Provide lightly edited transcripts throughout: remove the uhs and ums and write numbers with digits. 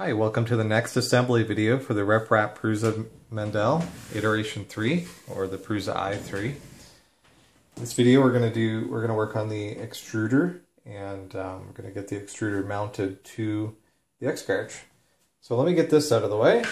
Hi, welcome to the next assembly video for the RepRap Prusa Mendel Iteration 3, or the Prusa i3. In this video we're going to work on the extruder, and we're going to get the extruder mounted to the X carriage. So let me get this out of the way.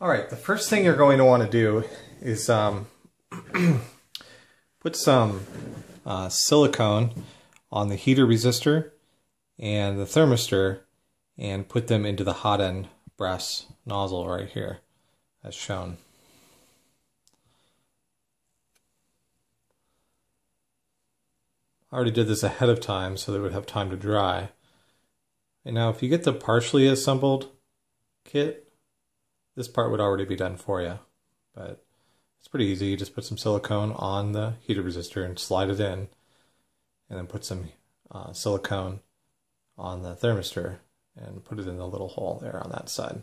Alright, the first thing you're going to want to do is put some silicone on the heater resistor and the thermistor and put them into the hot end brass nozzle right here, as shown. I already did this ahead of time so that it would have time to dry. And now if you get the partially assembled kit, this part would already be done for you, but it's pretty easy. You just put some silicone on the heater resistor and slide it in, and then put some silicone on the thermistor and put it in the little hole there on that side.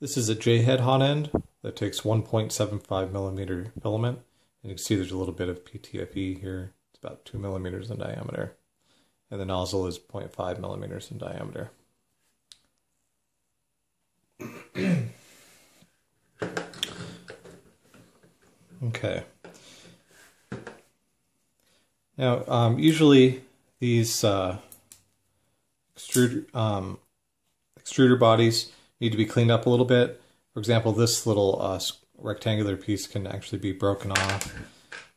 This is a J-head hot end that takes 1.75 millimeter filament, and you can see there's a little bit of PTFE here. It's about 2 millimeters in diameter, and the nozzle is 0.5 millimeters in diameter. Okay. Now, usually these extruder bodies need to be cleaned up a little bit. For example, this little rectangular piece can actually be broken off,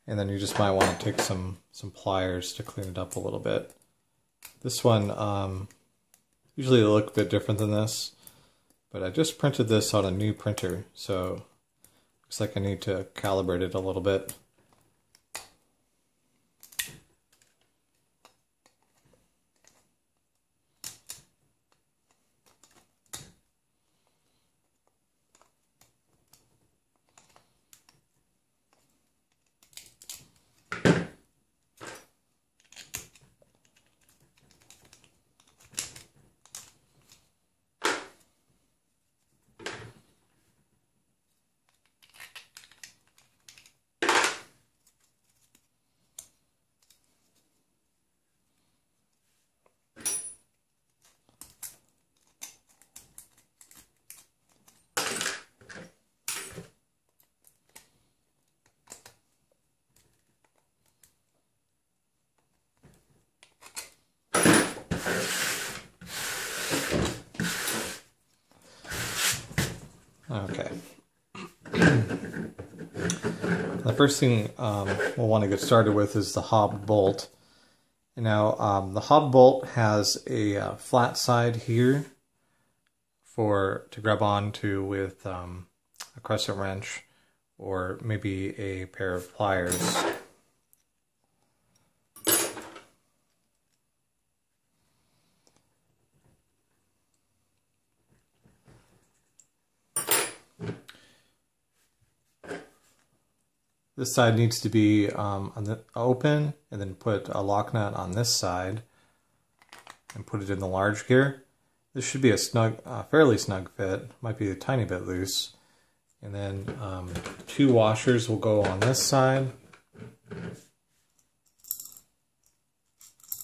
and then you just might want to take some pliers to clean it up a little bit. This one, usually they look a bit different than this, but I just printed this on a new printer, so looks like I need to calibrate it a little bit. Okay. The first thing we'll want to get started with is the Hob Bolt. And now the Hob Bolt has a flat side here to grab onto with a crescent wrench or maybe a pair of pliers. This side needs to be open, and then put a lock nut on this side and put it in the large gear. This should be a fairly snug fit, might be a tiny bit loose. And then 2 washers will go on this side.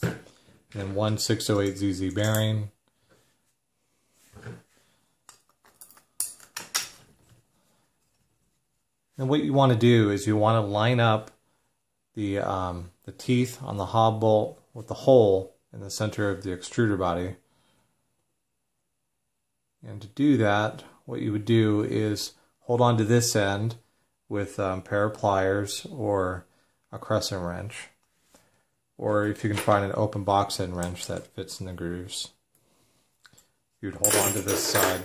And then 1 608ZZ bearing. And what you want to do is you want to line up the teeth on the Hob Bolt with the hole in the center of the extruder body. And to do that, what you would do is hold on to this end with a pair of pliers or a crescent wrench. or if you can find an open box end wrench that fits in the grooves. you'd hold on to this side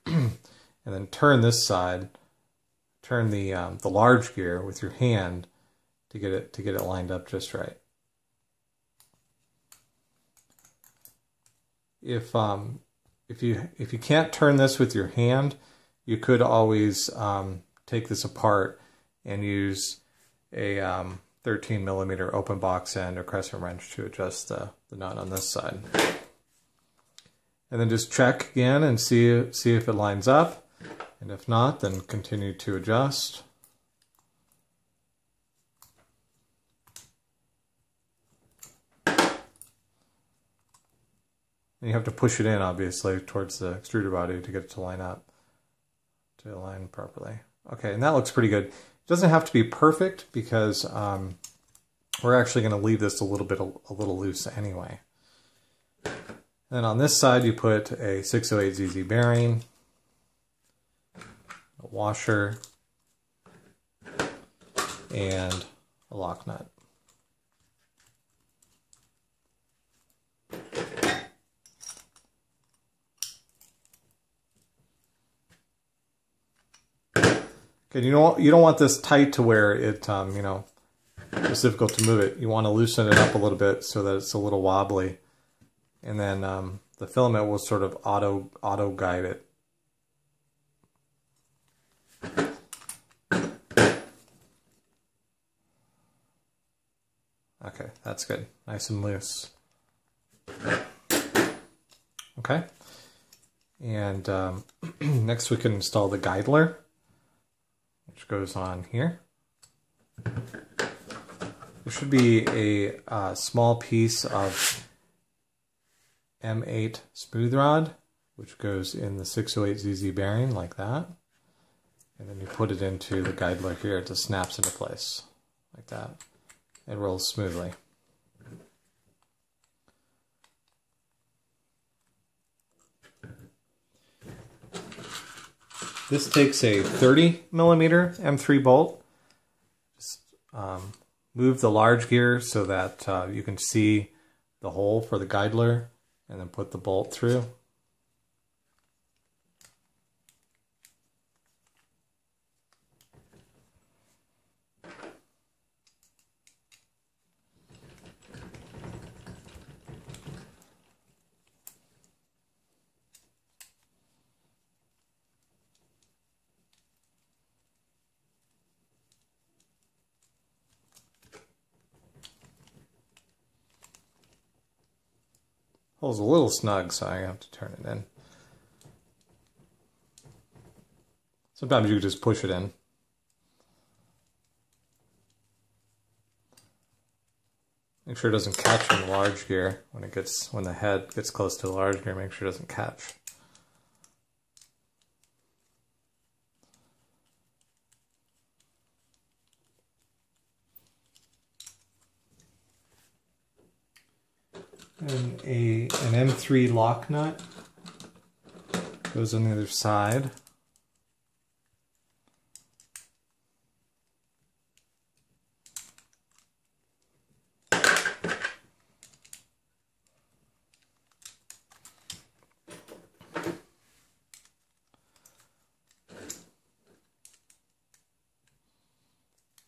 and then turn this side, turn the large gear with your hand to get it lined up just right. If you can't turn this with your hand, you could always take this apart and use a 13mm open box end or crescent wrench to adjust the nut on this side. And then just check again and see if it lines up. And if not, then continue to adjust. And you have to push it in, obviously, towards the extruder body to get it to line up, to align properly. Okay, and that looks pretty good. It doesn't have to be perfect because we're actually going to leave this a little loose anyway. Then on this side, you put a 608 ZZ bearing, a washer, and a lock nut. Okay, you don't want this tight to where it it's difficult to move it. You want to loosen it up a little bit so that it's a little wobbly, and then the filament will sort of auto guide it. Okay, that's good. Nice and loose. Okay, and next we can install the guidler, which goes on here. There should be a small piece of M8 smooth rod, which goes in the 608 ZZ bearing like that. And then you put it into the guidler here. It just snaps into place like that. It rolls smoothly. This takes a 30mm M3 bolt. Just move the large gear so that you can see the hole for the guidler, and then put the bolt through. Hole's a little snug, so I have to turn it in. Sometimes you just push it in. Make sure it doesn't catch in the large gear when the head gets close to the large gear. Make sure it doesn't catch. And an M3 lock nut goes on the other side.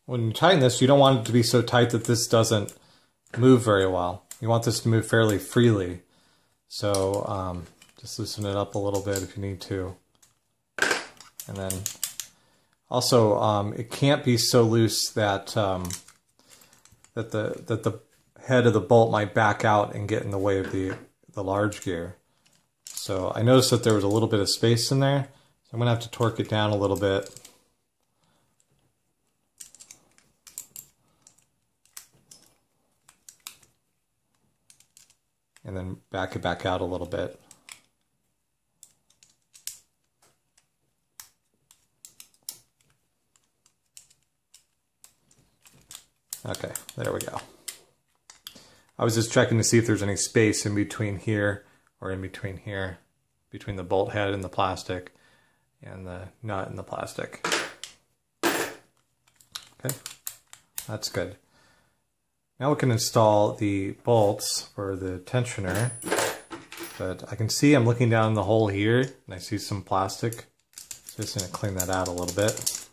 When you tighten this, you don't want it to be so tight that this doesn't move very well. You want this to move fairly freely. So just loosen it up a little bit if you need to. And then also it can't be so loose that that the head of the bolt might back out and get in the way of the large gear. So I noticed that there was a little bit of space in there. So I'm going to have to torque it down a little bit. And then back it back out a little bit. Okay, there we go. I was just checking to see if there's any space in between here or in between here, between the bolt head and the plastic and the nut and the plastic. Okay, that's good. Now we can install the bolts for the tensioner. but I can see I'm looking down the hole here and I see some plastic. So just going to clean that out a little bit.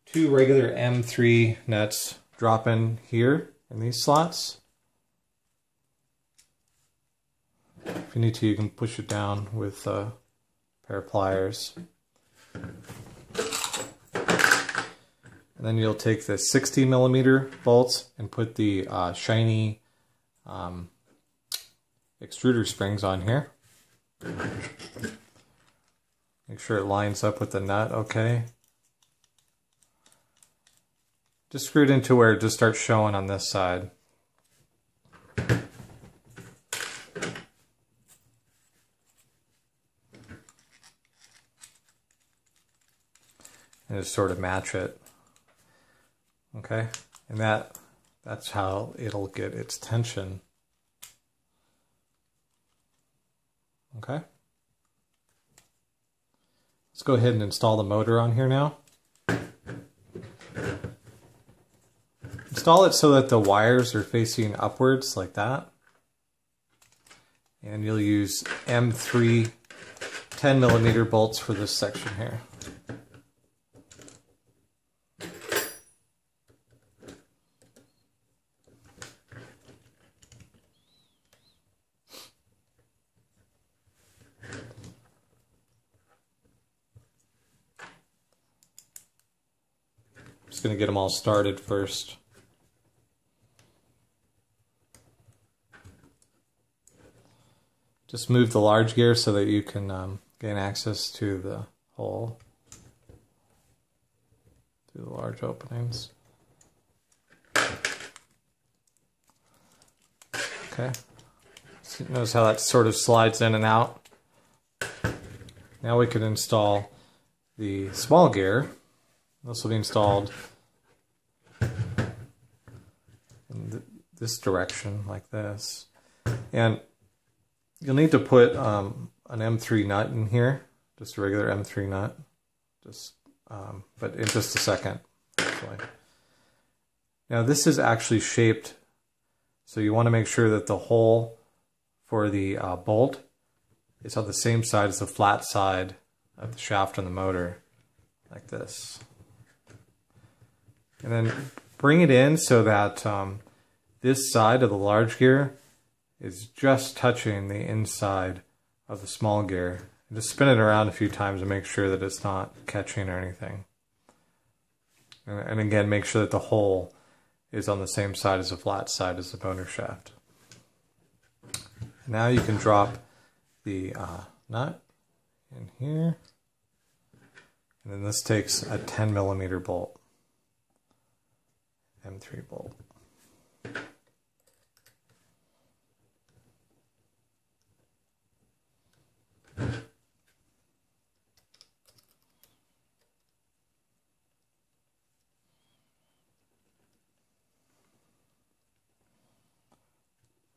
Two regular M3 nuts drop in here in these slots. If you need to, you can push it down with a pair of pliers. And then you'll take the 60mm bolts and put the shiny extruder springs on here. Make sure it lines up with the nut okay. Just screw it into where it just starts showing on this side. And just sort of match it. Okay, and that's how it'll get its tension. Okay. Let's go ahead and install the motor on here now. Install it so that the wires are facing upwards like that. And you'll use M3 10mm bolts for this section here. Just going to get them all started first. Just move the large gear so that you can gain access to the hole through the large openings. Okay. So notice how that sort of slides in and out. Now we can install the small gear. This will be installed in this direction, like this. And you'll need to put an M3 nut in here, just a regular M3 nut, but in just a second, actually. Now this is actually shaped, so you want to make sure that the hole for the bolt is on the same side as the flat side of the shaft on the motor, like this. And then bring it in so that this side of the large gear is just touching the inside of the small gear. And just spin it around a few times and make sure that it's not catching or anything. And again, make sure that the hole is on the same side as the flat side as the motor shaft. Now you can drop the nut in here. And then this takes a 10mm bolt. M3 bolt.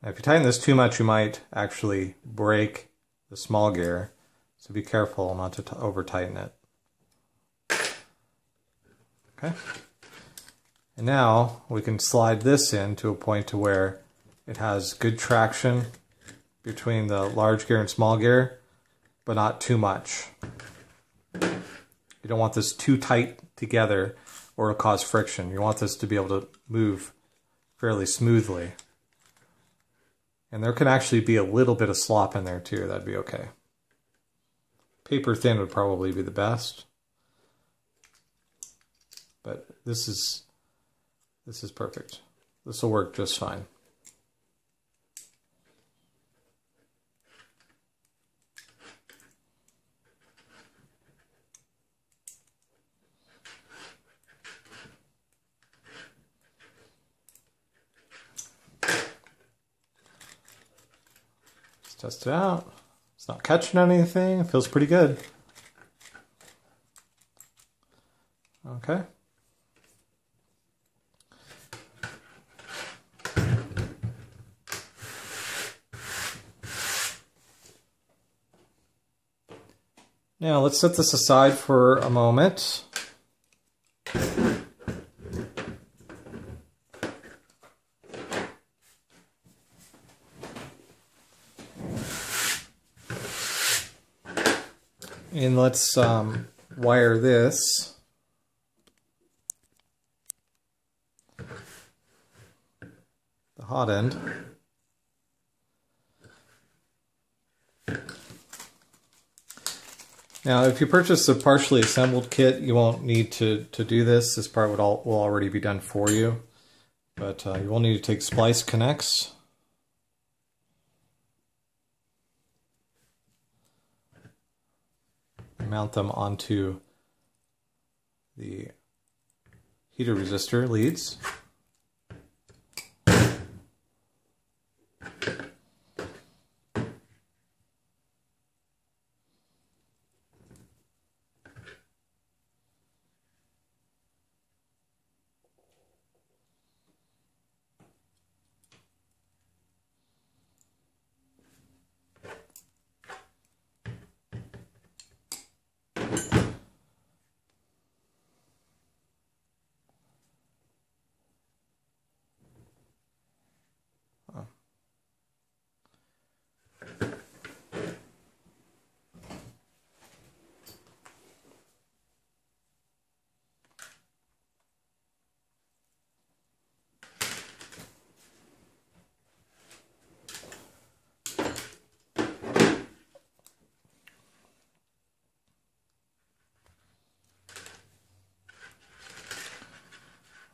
Now, if you tighten this too much, you might actually break the small gear, so be careful not to over tighten it. Okay. And now we can slide this in to a point to where it has good traction between the large gear and small gear, but not too much. You don't want this too tight together or it'll cause friction. You want this to be able to move fairly smoothly. And there can actually be a little bit of slop in there too, that'd be okay. Paper thin would probably be the best. But this is perfect. This will work just fine. Let's test it out. It's not catching anything. It feels pretty good. Okay. Now let's set this aside for a moment. And let's wire this. The hot end. Now, if you purchase a partially assembled kit, you won't need to do this. This part will already be done for you. But you will need to take splice connects. Mount them onto the heater resistor leads.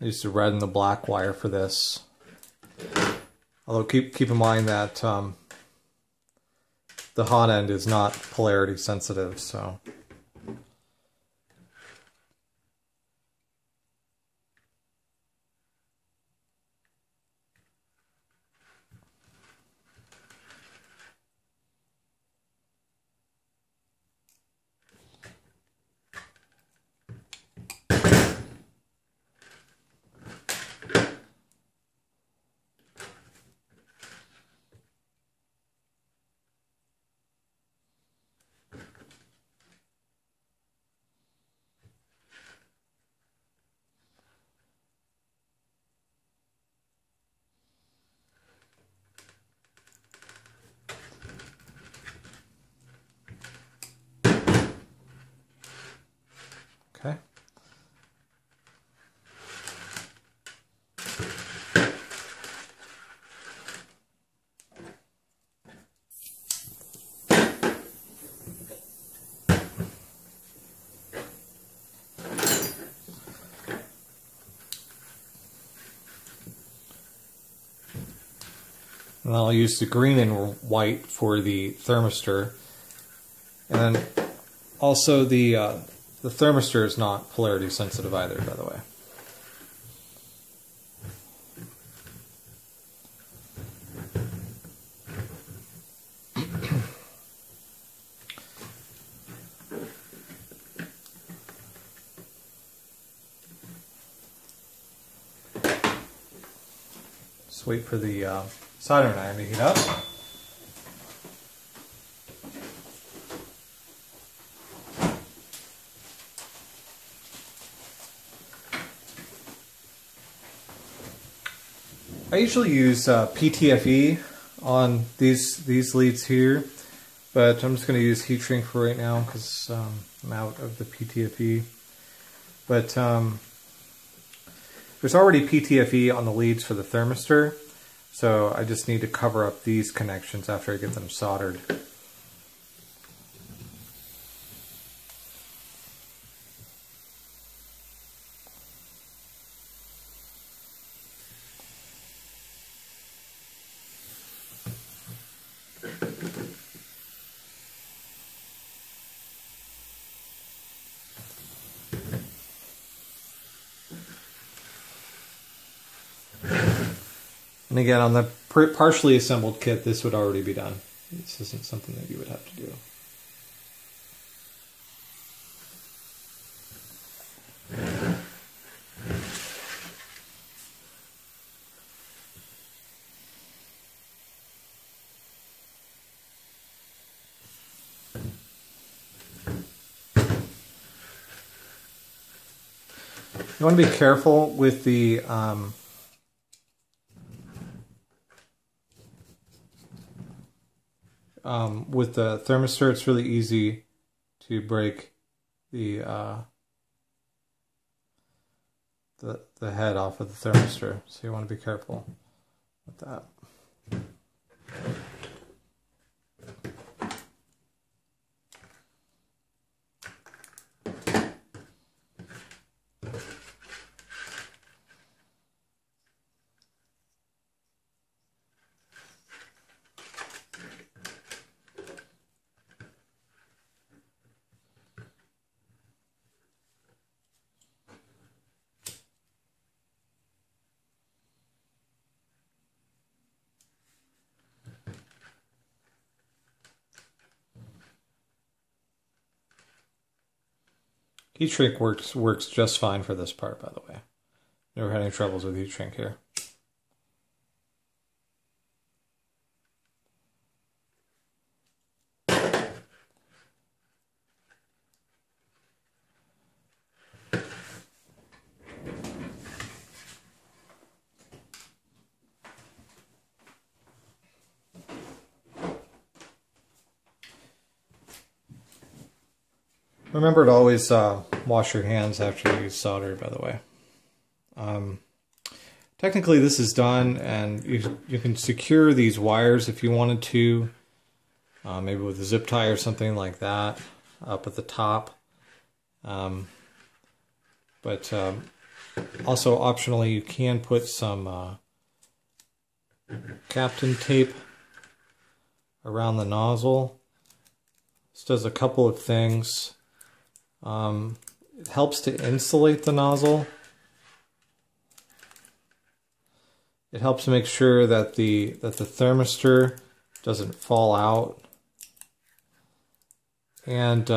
I used the red and the black wire for this. Although keep in mind that the hot end is not polarity sensitive, so. Okay. And I'll use the green and white for the thermistor. And then also the thermistor is not polarity sensitive either, by the way. Just wait for the soldering iron to heat up. I usually use PTFE on these leads here, but I'm just going to use heat shrink for right now because I'm out of the PTFE. But there's already PTFE on the leads for the thermistor, so I just need to cover up these connections after I get them soldered. And again, on the partially assembled kit, this would already be done. This isn't something that you would have to do. You want to be careful with the thermistor. It's really easy to break the head off of the thermistor. So you want to be careful with that. Heat shrink works just fine for this part, by the way. Never had any troubles with heat shrink here. Remember to always wash your hands after you use solder, by the way. Technically this is done, and you can secure these wires if you wanted to, maybe with a zip tie or something like that up at the top. But also optionally you can put some Captain tape around the nozzle. This does a couple of things. It helps to insulate the nozzle. It helps to make sure that the thermistor doesn't fall out. And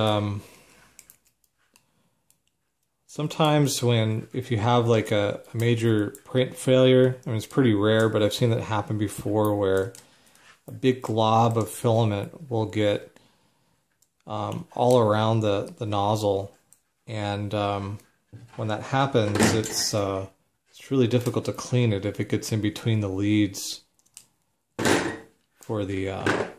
sometimes if you have like a major print failure, I mean it's pretty rare, but I've seen that happen before, where a big glob of filament will get all around the nozzle, and when that happens, it's really difficult to clean it if it gets in between the leads for the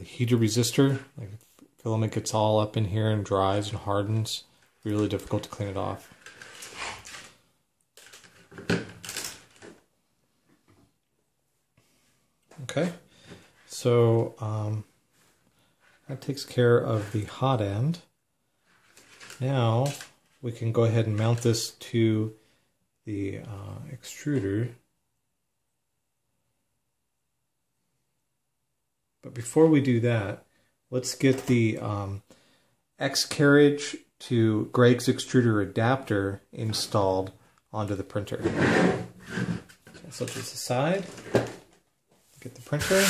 heater resistor. Like if filament gets all up in here and dries and hardens, it's really difficult to clean it off. Okay, so that takes care of the hot end. Now we can go ahead and mount this to the extruder. But before we do that, let's get the X carriage to Greg's extruder adapter installed onto the printer. Okay, so this aside, get the printer.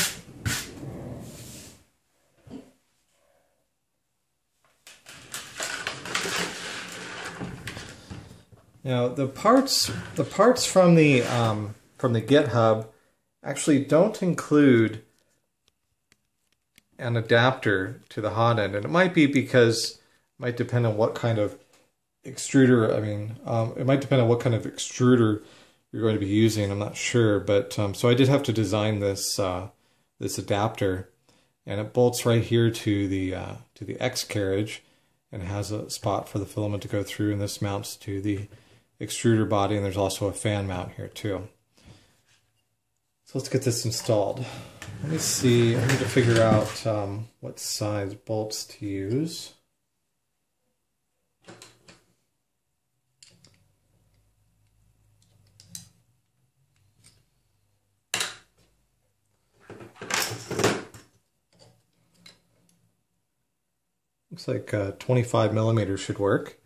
Now the parts from the GitHub actually don't include an adapter to the hot end, and it might be because it might depend on what kind of extruder. It might depend on what kind of extruder you're going to be using. I'm not sure, but so I did have to design this this adapter, and it bolts right here to the X carriage, and it has a spot for the filament to go through, and this mounts to the extruder body, and there's also a fan mount here too. So let's get this installed. Let me see, I need to figure out what size bolts to use. Looks like 25 millimeters should work.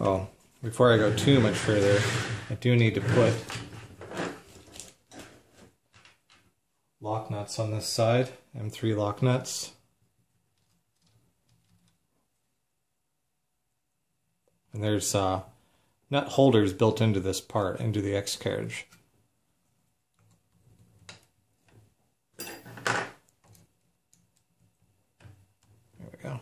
Oh, before I go too much further, I do need to put lock nut nuts on this side, M3 lock nuts. And there's nut holders built into this part, into the X carriage. There we go.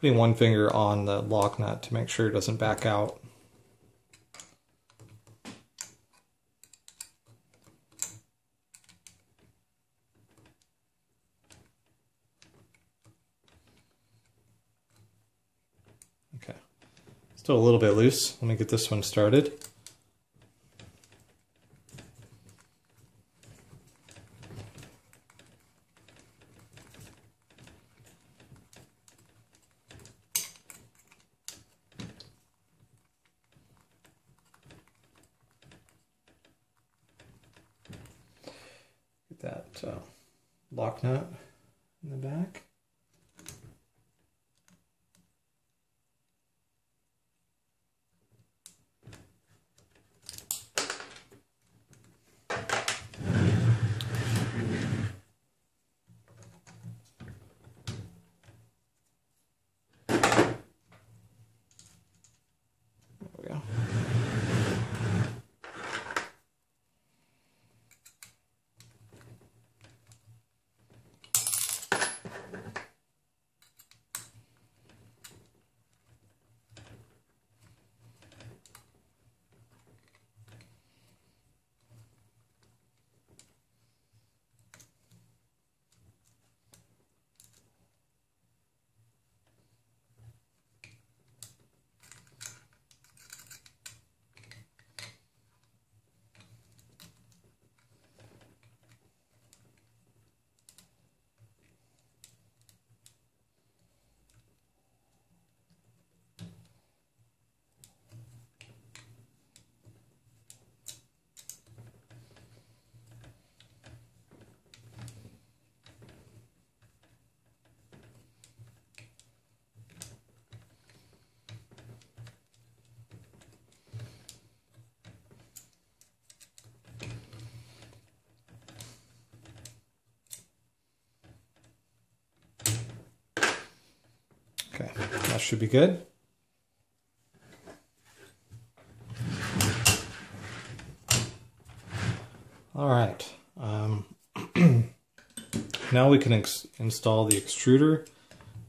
Putting one finger on the lock nut to make sure it doesn't back out. Okay, still a little bit loose. Let me get this one started. That lock nut in the back. There we go. Okay, that should be good. All right. Now we can install the extruder,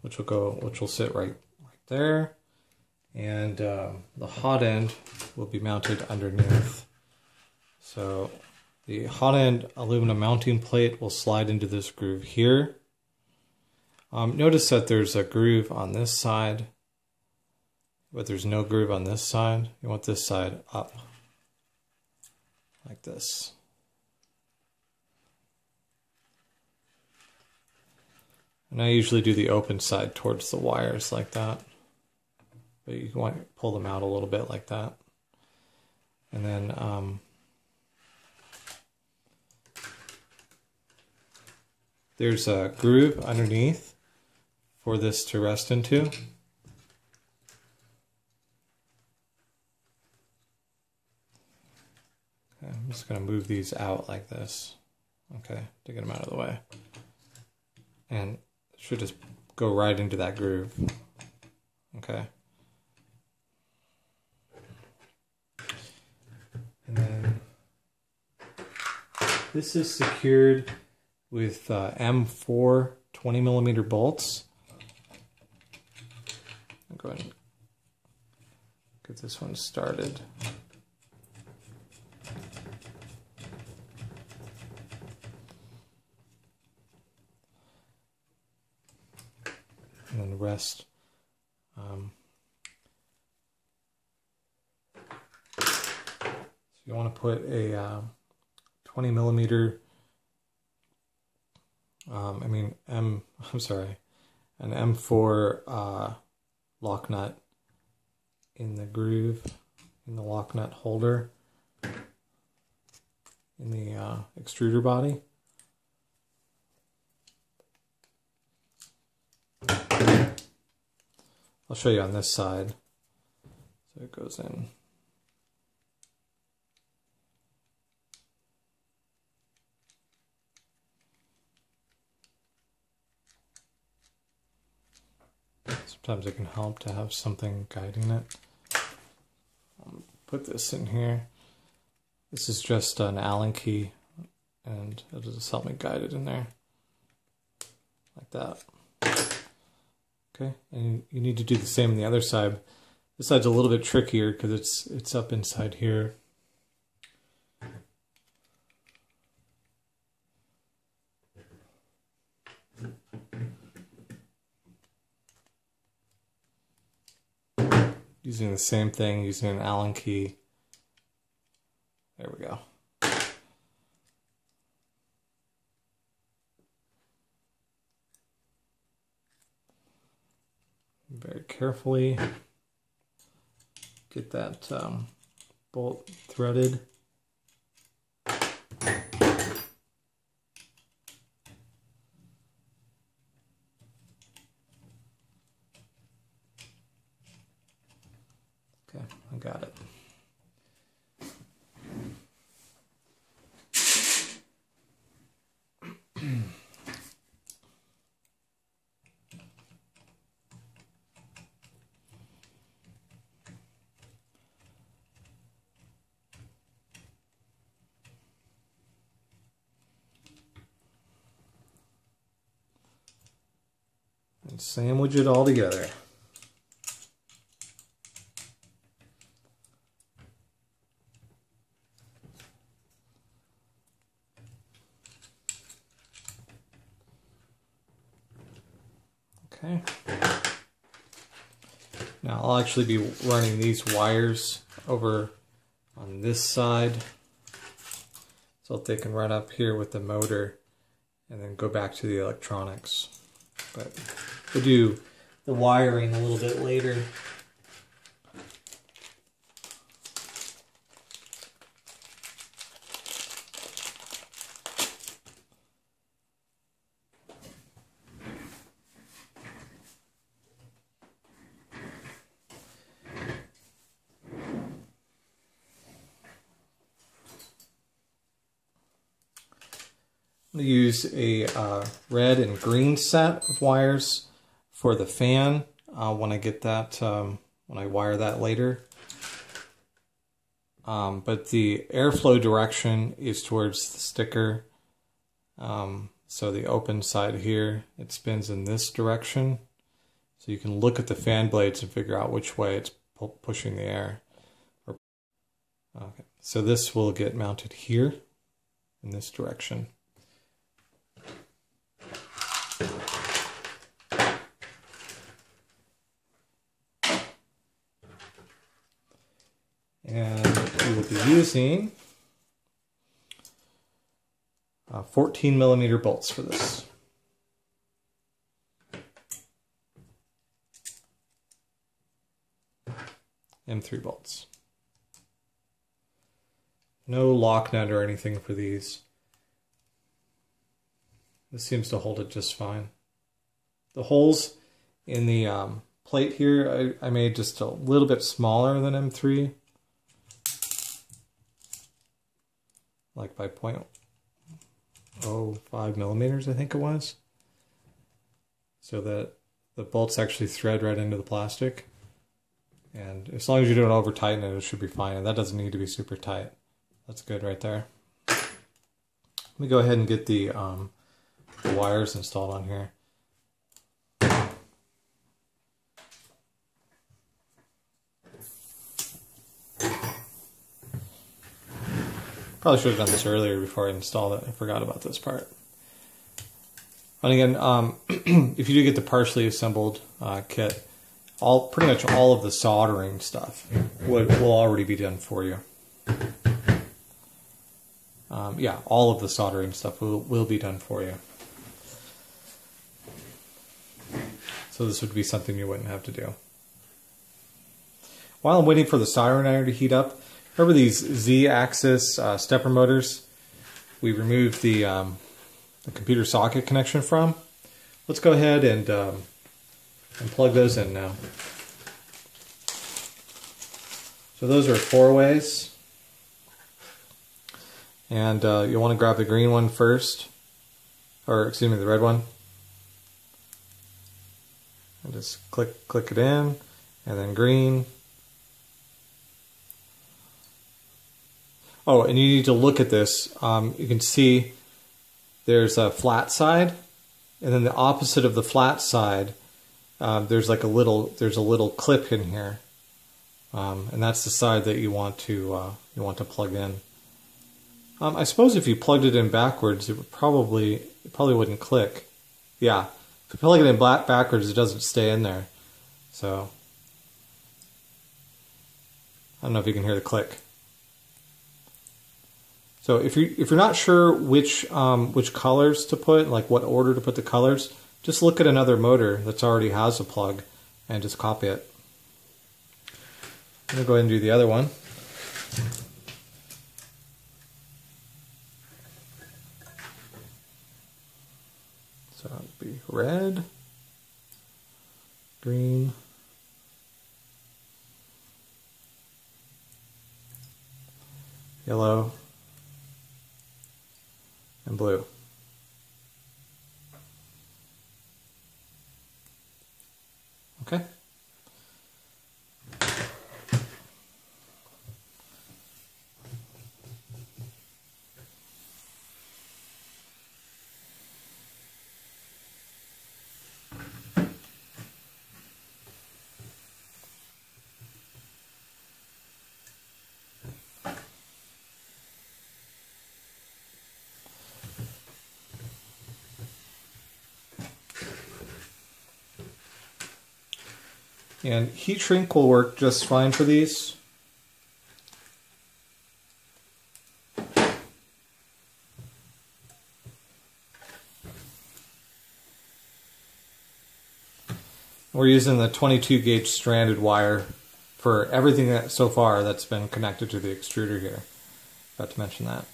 which will sit right there, and the hot end will be mounted underneath. So the hot end aluminum mounting plate will slide into this groove here. Notice that there's a groove on this side, but there's no groove on this side. You want this side up, like this. And I usually do the open side towards the wires like that. But you want to pull them out a little bit like that. And then there's a groove underneath for this to rest into. Okay, I'm just going to move these out like this. Okay, to get them out of the way. And it should just go right into that groove. Okay. And then this is secured with M4 20mm bolts. I'll go ahead and get this one started. And then the rest. So you want to put a 20mm. An M4 lock nut in the groove in the lock nut holder in the extruder body. I'll show you on this side. So it goes in. Sometimes it can help to have something guiding it. I'll put this in here. This is just an Allen key, and it'll just help me guide it in there. Like that. Okay, and you need to do the same on the other side. This side's a little bit trickier because it's up inside here. Using the same thing, using an Allen key. There we go. Very carefully get that bolt threaded. Okay, I got it. And sandwich it all together. Okay. Now I'll actually be running these wires over on this side so that they can run up here with the motor and then go back to the electronics. But we'll do the wiring a little bit later. I'm going to use a red and green set of wires for the fan when I get that, when I wire that later. But the airflow direction is towards the sticker. So the open side here, it spins in this direction. So you can look at the fan blades and figure out which way it's pushing the air. Okay. So this will get mounted here in this direction. And we will be using 14mm bolts for this. M3 bolts. No lock nut or anything for these. This seems to hold it just fine. The holes in the plate here I made just a little bit smaller than M3. Like by 0.05mm, I think it was. So that the bolts actually thread right into the plastic. And as long as you don't over tighten it, it should be fine. And that doesn't need to be super tight. That's good right there. Let me go ahead and get the wires installed on here. Probably should have done this earlier before I installed it. I forgot about this part. And again, if you do get the partially assembled kit, pretty much all of the soldering stuff will already be done for you. Yeah, all of the soldering stuff will be done for you. So this would be something you wouldn't have to do. While I'm waiting for the soldering iron to heat up, remember these ZAxis stepper motors we removed the computer socket connection from? Let's go ahead and plug those in now. So those are 4-ways. And you'll want to grab the green one first, or excuse me, the red one. And just click it in, and then green. Oh, and you need to look at this. You can see there's a flat side, and then the opposite of the flat side, there's a little clip in here, and that's the side that you want to plug in. I suppose if you plugged it in backwards, it probably wouldn't click. Yeah, if you plug it in backwards, it doesn't stay in there. So I don't know if you can hear the click. So if you're not sure which colors to put, like what order to put the colors, just look at another motor that already has a plug and just copy it. I'm going to go ahead and do the other one. So it would be red, green, yellow, and blue. Okay. And heat shrink will work just fine for these. We're using the 22 gauge stranded wire for everything that so far that's been connected to the extruder here. Forgot to mention that.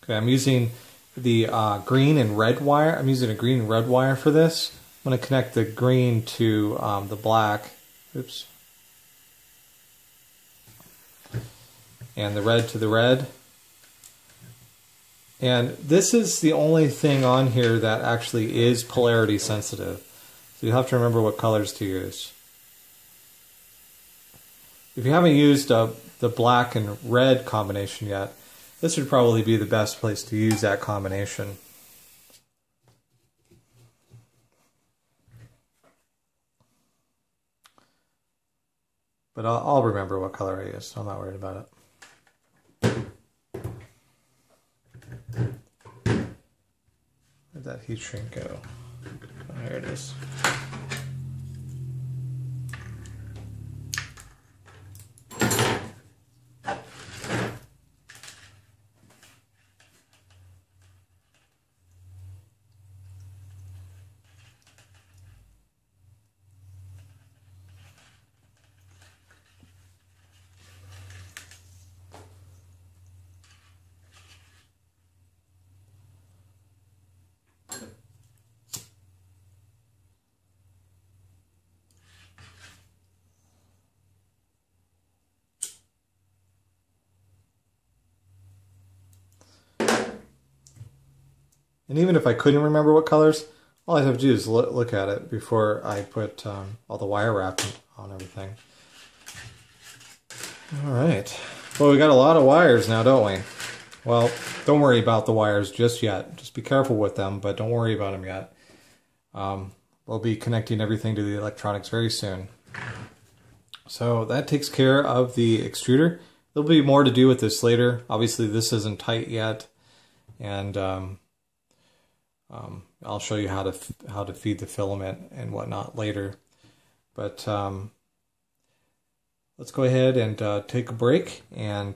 Okay, I'm using the green and red wire. I'm using a green and red wire for this. I'm going to connect the green to the black. Oops. And the red to the red. And this is the only thing on here that actually is polarity sensitive. So you have to remember what colors to use. If you haven't used the black and red combination yet, this would probably be the best place to use that combination. But I'll remember what color I used, so I'm not worried about it. Where'd that heat shrink go? Oh, here it is. And even if I couldn't remember what colors, all I have to do is look at it before I put all the wire wrap on everything. All right. Well, we got a lot of wires now, don't we? Well, don't worry about the wires just yet. Just be careful with them, but don't worry about them yet. We'll be connecting everything to the electronics very soon. So that takes care of the extruder. There'll be more to do with this later. Obviously, this isn't tight yet, and I'll show you how to feed the filament and whatnot later. But let's go ahead and take a break, and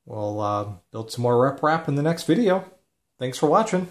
we'll build some more RepRap in the next video. Thanks for watching.